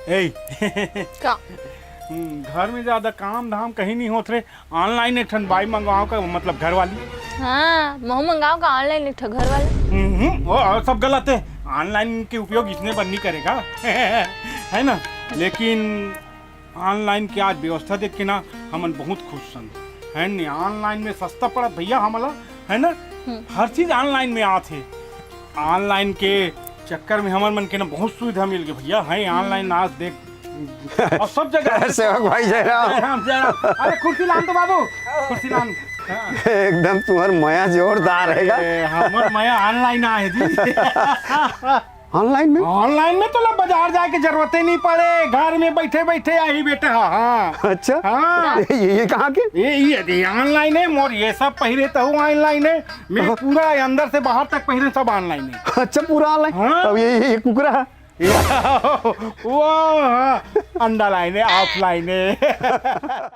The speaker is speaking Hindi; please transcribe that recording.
ए का घर में ज्यादा काम धाम कहीं नहीं होत रे। ऑनलाइन एक ठन बाई मंगवाओ का मतलब घर वाली। हाँ महू मंगाओ का ऑनलाइन एक घर वाला। वो सब गलत है। ऑनलाइन के उपयोग इसने बंद नहीं करेगा है ना। लेकिन ऑनलाइन की आज व्यवस्था देख के ना हमन बहुत खुश सन है न। ऑनलाइन में सस्ता पड़ा भैया हमला है ना। हर चीज ऑनलाइन में आते। ऑनलाइन के चक्कर में हमन मन के ना बहुत सुविधा मिल गई भैया है। ऑनलाइन आज देख और सब जगह सेवक भाई जयराम। अरे कुर्सी लान तो बाबू कुर्सी लान। एकदम तुम्हार माया जोरदार रहेगा। हमर माया ऑनलाइन आए जी। ऑनलाइन में तो ला बाजार जाए के जरूरत ही नहीं पड़े। घर में बैठे बैठे आई बेटा। हाँ अच्छा हाँ ये कहाँ के? ये ऑनलाइन है मोर। ये सब पहरे तो ऑनलाइन है। मेरे पूरा अंदर से बाहर तक पहरे सब ऑनलाइन है। अच्छा पूरा ऑनलाइन। हाँ? अब ये कुकरा वो हाँ, अंडा लाइन है ऑफलाइन है।